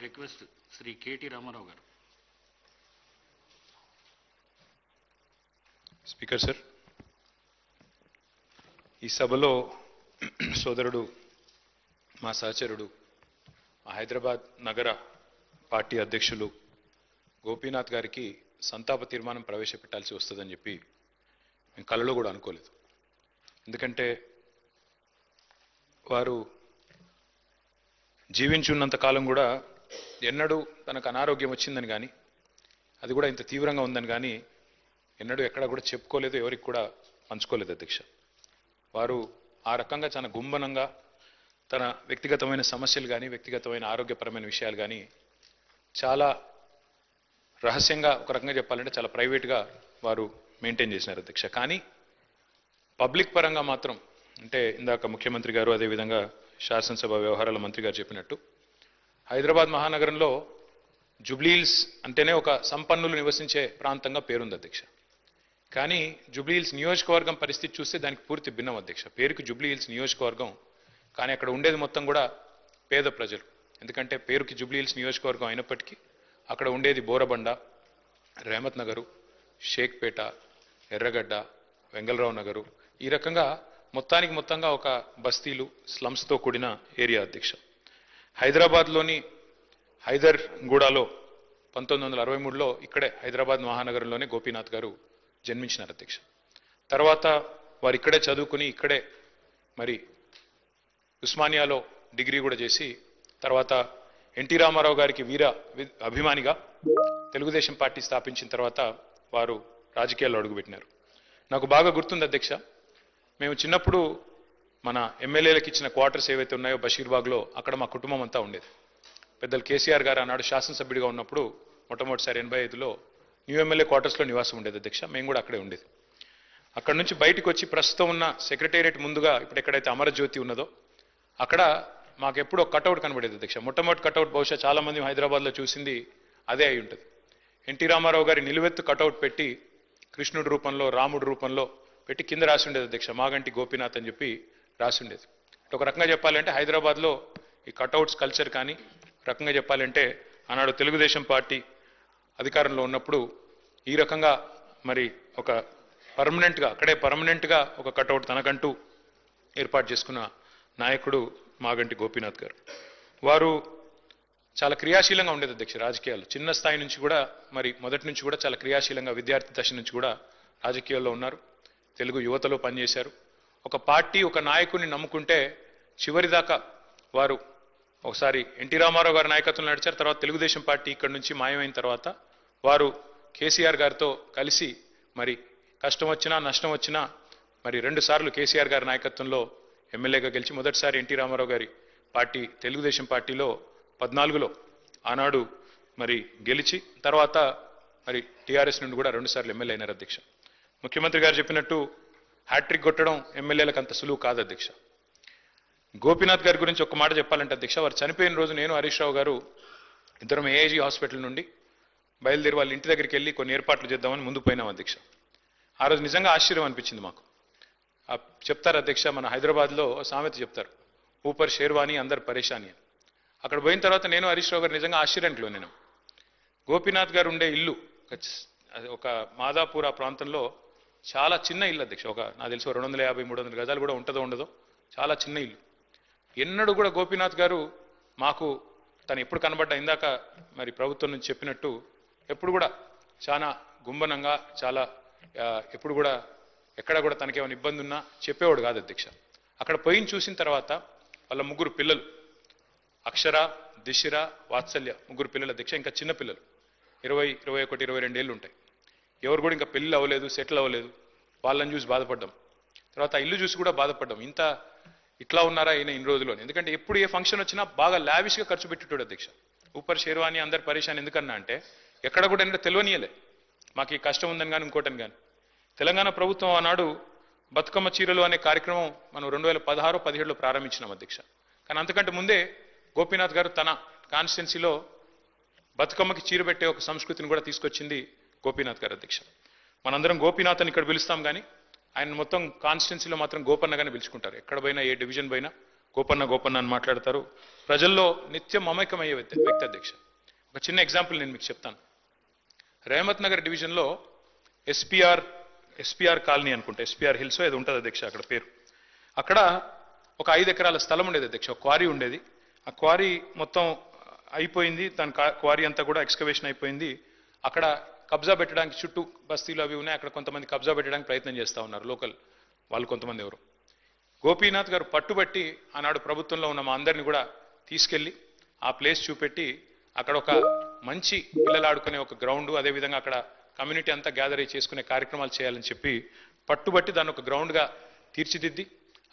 Request Shri KT Ramarao గారు. Speaker sir, ఈ సభలో సోదరుడు మా సహచరుడు హైదరాబాద్ నగర పార్టీ అధ్యక్షులు గోపీనాథ్ గారికి సంతాప తీర్మానం ప్రవేశపెట్టాల్సి వస్తుందని చెప్పి మేము కలలో కూడా అనుకోలేదు. ఎందుకంటే వారు జీవించున్నంత కాలం కూడా ఎన్నడూ తనకు అనారోగ్యం వచ్చిందని కానీ అది కూడా ఇంత తీవ్రంగా ఉందని కానీ ఎన్నడూ ఎక్కడ కూడా చెప్పుకోలేదు, ఎవరికి కూడా పంచుకోలేదు అధ్యక్ష. వారు ఆ రకంగా చాలా గుంభనంగా తన వ్యక్తిగతమైన సమస్యలు కానీ వ్యక్తిగతమైన ఆరోగ్యపరమైన విషయాలు కానీ చాలా రహస్యంగా, ఒక రకంగా చెప్పాలంటే చాలా ప్రైవేట్గా వారు మెయింటైన్ చేసినారు అధ్యక్ష. కానీ పబ్లిక్ పరంగా మాత్రం, అంటే ఇందాక ముఖ్యమంత్రి గారు అదేవిధంగా శాసనసభ వ్యవహారాల మంత్రి గారు చెప్పినట్టు హైదరాబాద్ మహానగరంలో జుబ్లీహిల్స్ అంటేనే ఒక సంపన్నులు నివసించే ప్రాంతంగా పేరుంది అధ్యక్ష. కానీ జుబ్లీహిల్స్ నియోజకవర్గం పరిస్థితి చూస్తే దానికి పూర్తి భిన్నం అధ్యక్ష. పేరుకి జుబ్లీహిల్స్ నియోజకవర్గం, కానీ అక్కడ ఉండేది మొత్తం కూడా పేద ప్రజలు. ఎందుకంటే పేరుకి జుబ్లీహిల్స్ నియోజకవర్గం అయినప్పటికీ అక్కడ ఉండేది బోరబండ, రెహమత్ నగరు, షేక్పేట, ఎర్రగడ్డ, వెంగళరావు నగరు, ఈ రకంగా మొత్తంగా ఒక బస్తీలు, స్లమ్స్తో కూడిన ఏరియా అధ్యక్ష. హైదరాబాద్లోని హైదర్గూడలో 1963లో ఇక్కడే హైదరాబాద్ మహానగరంలోనే గోపీనాథ్ గారు జన్మించినారు అధ్యక్ష. తర్వాత వారు ఇక్కడే చదువుకుని ఇక్కడే మరి ఉస్మానియాలో డిగ్రీ కూడా చేసి తర్వాత ఎన్టీ రామారావు గారికి వీర అభిమానిగా తెలుగుదేశం పార్టీ స్థాపించిన తర్వాత వారు రాజకీయాల్లో అడుగుపెట్టినారు. నాకు బాగా గుర్తుంది అధ్యక్ష, మేము చిన్నప్పుడు మన ఎమ్మెల్యేలకు ఇచ్చిన క్వార్టర్స్ ఏవైతే ఉన్నాయో బషీర్బాగ్లో, అక్కడ మా కుటుంబం అంతా ఉండేది. పెద్దలు కేసీఆర్ గారు ఆనాడు శాసనసభ్యుడిగా ఉన్నప్పుడు మొట్టమొదటిసారి 85లో న్యూ ఎమ్మెల్యే క్వార్టర్స్లో నివాసం ఉండేది అధ్యక్ష. మేము కూడా అక్కడే ఉండేది. అక్కడ నుంచి బయటకు వచ్చి ప్రస్తుతం ఉన్న సెక్రటేరియట్ ముందుగా ఇప్పుడు ఎక్కడైతే అమరజ్యోతి ఉన్నదో అక్కడ మాకు ఎప్పుడు ఒక కటౌట్ కనబడేది అధ్యక్ష. మొట్టమొదటి కటౌట్ బహుశా చాలా మంది హైదరాబాద్లో చూసింది అదే అయి ఉంటుంది. ఎన్టీ రామారావు గారి నిలువెత్తు కటౌట్ పెట్టి కృష్ణుడి రూపంలో, రాముడి రూపంలో పెట్టి కింద రాసి ఉండేది అధ్యక్ష, మాగంటి గోపీనాథ్ అని చెప్పి రాసి ఉండేది. ఒక రకంగా చెప్పాలంటే హైదరాబాద్లో ఈ కటౌట్స్ కల్చర్ కానీ, రకంగా చెప్పాలంటే ఆనాడు తెలుగుదేశం పార్టీ అధికారంలో ఉన్నప్పుడు ఈ రకంగా మరి ఒక పర్మనెంట్గా ఒక కటౌట్ తనకంటూ ఏర్పాటు చేసుకున్న నాయకుడు మాగంటి గోపీనాథ్ గారు. వారు చాలా క్రియాశీలంగా ఉండేది అధ్యక్ష రాజకీయాలు. చిన్న స్థాయి నుంచి కూడా మరి మొదటి నుంచి కూడా చాలా క్రియాశీలంగా విద్యార్థి దశ నుంచి కూడా రాజకీయాల్లో ఉన్నారు. తెలుగు యువతలో పనిచేశారు. ఒక పార్టీ ఒక నాయకుడిని నమ్ముకుంటే చివరిదాకా వారు ఒకసారి ఎన్టీ రామారావు గారి నాయకత్వంలో నడిచారు. తర్వాత తెలుగుదేశం పార్టీ ఇక్కడి నుంచి మాయమైన తర్వాత వారు కేసీఆర్ గారితో కలిసి మరి కష్టం వచ్చినా నష్టం వచ్చినా మరి 2 సార్లు కేసీఆర్ గారి నాయకత్వంలో ఎమ్మెల్యేగా గెలిచి మొదటిసారి ఎన్టీ రామారావు గారి పార్టీ తెలుగుదేశం పార్టీలో 14లో ఆనాడు మరి గెలిచి తర్వాత మరి టీఆర్ఎస్ నుండి కూడా 2 సార్లు ఎమ్మెల్యే అయినారు అధ్యక్ష. ముఖ్యమంత్రి గారు చెప్పినట్టు హ్యాట్రిక్ కొట్టడం ఎమ్మెల్యేలకు అంత సులువు కాదు అధ్యక్ష. గోపీనాథ్ గారి గురించి ఒక మాట చెప్పాలంటే అధ్యక్ష, వారు చనిపోయిన రోజు నేను హరీష్ రావు గారు ఇద్దరం ఏఐజీ హాస్పిటల్ నుండి బయలుదేరి వాళ్ళ ఇంటి దగ్గరికి వెళ్ళి కొన్ని ఏర్పాట్లు చేద్దామని ముందుకు పోయినాం అధ్యక్ష. ఆ రోజు నిజంగా ఆశ్చర్యం అనిపించింది మాకు. చెప్తారు అధ్యక్ష, మన హైదరాబాద్లో సామెత చెప్తారు, ఊపర్ షేర్వాణి అందరు పరేషాని అని. అక్కడ పోయిన తర్వాత నేను హరీష్ రావు గారు నిజంగా ఆశ్చర్యానికి లోనేను. గోపీనాథ్ గారు ఉండే ఇల్లు ఒక మాదాపూర్ ఆ ప్రాంతంలో చాలా చిన్న ఇల్లు అధ్యక్ష. నాకు తెలిసి 250-300 గజాలు కూడా ఉంటుందో ఉండదో, చాలా చిన్న ఇల్లు. ఎన్నడూ కూడా గోపీనాథ్ గారు మాకు తను ఎప్పుడు కనబడ్డా ఇందాక మరి ప్రభుత్వం నుంచి చెప్పినట్టు ఎప్పుడు కూడా చాలా గుంభనంగా చాలా ఎప్పుడు కూడా ఎక్కడ కూడా తనకేమైనా ఇబ్బంది ఉన్నా చెప్పేవాడు కాదు అధ్యక్ష. అక్కడ పోయిన చూసిన తర్వాత వాళ్ళ 3 పిల్లలు అక్షర, దిశిర, వాత్సల్య 3 పిల్లలు అధ్యక్ష. ఇంకా చిన్న పిల్లలు 20, 21, 22 ఏళ్ళు ఉంటాయి. ఎవరు కూడా ఇంకా పెళ్ళి అవ్వలేదు, సెటిల్ అవ్వలేదు. వాళ్ళని చూసి బాధపడ్డాం. తర్వాత ఇల్లు చూసి కూడా బాధపడ్డాం, ఇట్లా ఉన్నారా ఈయన ఇన్ని రోజుల్లో. ఎందుకంటే ఎప్పుడు ఏ ఫంక్షన్ వచ్చినా బాగా లావిష్గా ఖర్చు పెట్టేటోడు అధ్యక్ష. ఊపర్ షేర్వాణి అందరు పరేషాన్ ఎందుకన్నా అంటే ఎక్కడ కూడా ఏంటంటే తెలియనియలే మాకు ఈ కష్టం ఉందని కానీ ఇంకోటని కానీ. తెలంగాణ ప్రభుత్వం ఆనాడు బతుకమ్మ చీరలు అనే కార్యక్రమం మనం 2016-17లో ప్రారంభించినాం అధ్యక్ష. కానీ అంతకంటే ముందే గోపీనాథ్ గారు తన కాన్స్టిట్యున్సీలో బతుకమ్మకి చీర పెట్టే ఒక సంస్కృతిని కూడా తీసుకొచ్చింది గోపీనాథ్ గారు అధ్యక్ష. మనందరం గోపీనాథ్ అని ఇక్కడ పిలుస్తాం కానీ ఆయన మొత్తం కాన్స్టిట్యున్సీలో మాత్రం గోపన్నగానే పిలుచుకుంటారు. ఎక్కడ పోయినా ఏ డివిజన్ పోయినా గోపన్న గోపన్న అని మాట్లాడతారు. ప్రజల్లో నిత్యం మమేకమయ్యే వ్యక్తి అధ్యక్ష. ఒక చిన్న ఎగ్జాంపుల్ నేను మీకు చెప్తాను. రేమత్ నగర్ డివిజన్లో ఎస్పీఆర్ కాలనీ అనుకుంటా, ఎస్పీఆర్ హిల్స్ ఏదో ఉంటుంది అధ్యక్ష అక్కడ పేరు. అక్కడ ఒక 5 ఎకరాల స్థలం ఉండేది అధ్యక్ష, ఒక క్వారీ ఉండేది. ఆ క్వారీ మొత్తం అయిపోయింది, దాని క్వారీ అంతా కూడా ఎక్స్కవేషన్ అయిపోయింది. అక్కడ కబ్జా పెట్టడానికి చుట్టూ బస్తీలు అవి ఉన్నాయి, అక్కడ కొంతమంది కబ్జా పెట్టడానికి ప్రయత్నం చేస్తూ ఉన్నారు లోకల్ వాళ్ళు కొంతమంది ఎవరు. గోపీనాథ్ గారు పట్టుబట్టి ఆనాడు ప్రభుత్వంలో ఉన్న మా అందరిని కూడా తీసుకెళ్లి ఆ ప్లేస్ చూపెట్టి అక్కడ ఒక మంచి పిల్లలు ఆడుకునే ఒక గ్రౌండ్, అదేవిధంగా అక్కడ కమ్యూనిటీ అంతా గ్యాదర్ అయ్యి చేసుకునే కార్యక్రమాలు చేయాలని చెప్పి పట్టుబట్టి దాన్ని ఒక గ్రౌండ్గా తీర్చిదిద్ది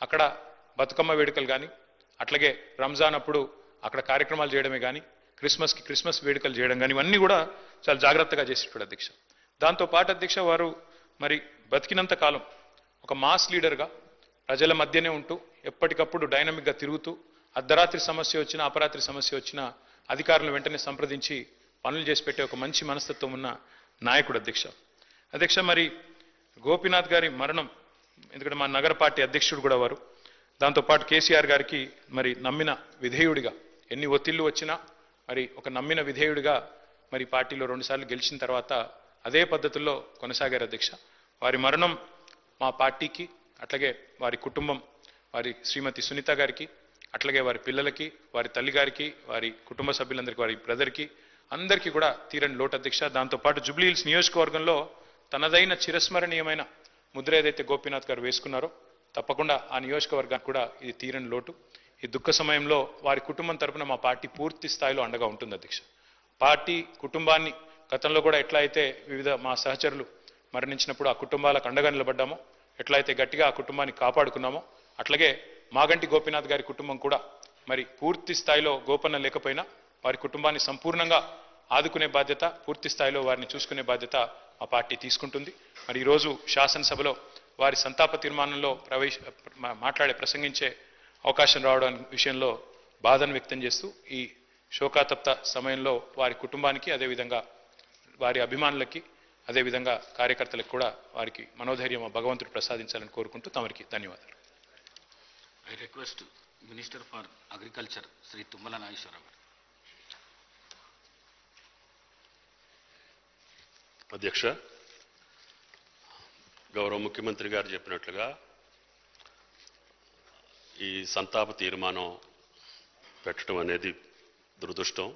అక్కడ బతుకమ్మ వేడుకలు కానీ, అట్లాగే రంజాన్ అప్పుడు అక్కడ కార్యక్రమాలు చేయడమే కానీ, క్రిస్మస్ వేడుకలు చేయడం కానీ, ఇవన్నీ కూడా చాలా జాగ్రత్తగా చేసేటాడు అధ్యక్ష. దాంతోపాటు అధ్యక్ష వారు మరి బతికినంత కాలం ఒక మాస్ లీడర్గా ప్రజల మధ్యనే ఉంటూ ఎప్పటికప్పుడు డైనమిక్గా తిరుగుతూ అర్ధరాత్రి సమస్య వచ్చినా అపరాత్రి సమస్య వచ్చినా అధికారులను వెంటనే సంప్రదించి పనులు చేసి పెట్టే ఒక మంచి మనస్తత్వం ఉన్న నాయకుడు అధ్యక్ష. మరి గోపీనాథ్ గారి మరణం, ఎందుకంటే మా నగర పార్టీ అధ్యక్షుడు కూడా వారు, దాంతోపాటు కేసీఆర్ గారికి మరి నమ్మిన విధేయుడిగా, ఎన్ని ఒత్తిళ్లు వచ్చినా మరి ఒక నమ్మిన విధేయుడిగా మరి పార్టీలో 2 సార్లు గెలిచిన తర్వాత అదే పద్ధతుల్లో కొనసాగారు అధ్యక్ష. వారి మరణం మా పార్టీకి, అట్లాగే వారి కుటుంబం, వారి శ్రీమతి సునీత గారికి, అట్లాగే వారి పిల్లలకి, వారి తల్లి గారికి, వారి కుటుంబ సభ్యులందరికీ, వారి బ్రదర్కి అందరికీ కూడా తీరని లోటు అధ్యక్ష. దాంతోపాటు జూబ్లీహిల్స్ నియోజకవర్గంలో తనదైన చిరస్మరణీయమైన ముద్ర ఏదైతే గోపీనాథ్ గారు వేసుకున్నారో తప్పకుండా ఆ నియోజకవర్గానికి కూడా ఇది తీరని లోటు. ఈ దుఃఖ సమయంలో వారి కుటుంబం తరపున మా పార్టీ పూర్తి స్థాయిలో అండగా ఉంటుంది అధ్యక్ష. పార్టీ కుటుంబాన్ని గతంలో కూడా ఎట్లా అయితే వివిధ మా సహచరులు మరణించినప్పుడు ఆ కుటుంబాలకు అండగా నిలబడ్డామో, ఎట్లయితే గట్టిగా ఆ కుటుంబాన్ని కాపాడుకున్నామో, అట్లాగే మాగంటి గోపీనాథ్ గారి కుటుంబం కూడా మరి పూర్తి స్థాయిలో గోపన్న లేకపోయినా వారి కుటుంబాన్ని సంపూర్ణంగా ఆదుకునే బాధ్యత, పూర్తి స్థాయిలో వారిని చూసుకునే బాధ్యత మా పార్టీ తీసుకుంటుంది. మరి ఈరోజు శాసనసభలో వారి సంతాప తీర్మానంలో ప్రసంగించే అవకాశం రావడం విషయంలో బాధను వ్యక్తం చేస్తూ ఈ శోకాతప్త సమయంలో వారి కుటుంబానికి, అదేవిధంగా వారి అభిమానులకి, అదేవిధంగా కార్యకర్తలకు కూడా వారికి మనోధైర్యం భగవంతుడు ప్రసాదించాలని కోరుకుంటూ తమరికి ధన్యవాదాలు. I request minister for agriculture Shri Tummala Nageswara Rao గారు. అధ్యక్ష, గౌరవ ముఖ్యమంత్రి గారు చెప్పినట్లుగా ఈ సంతాప తీర్మానం పెట్టడం అనేది దురదృష్టం.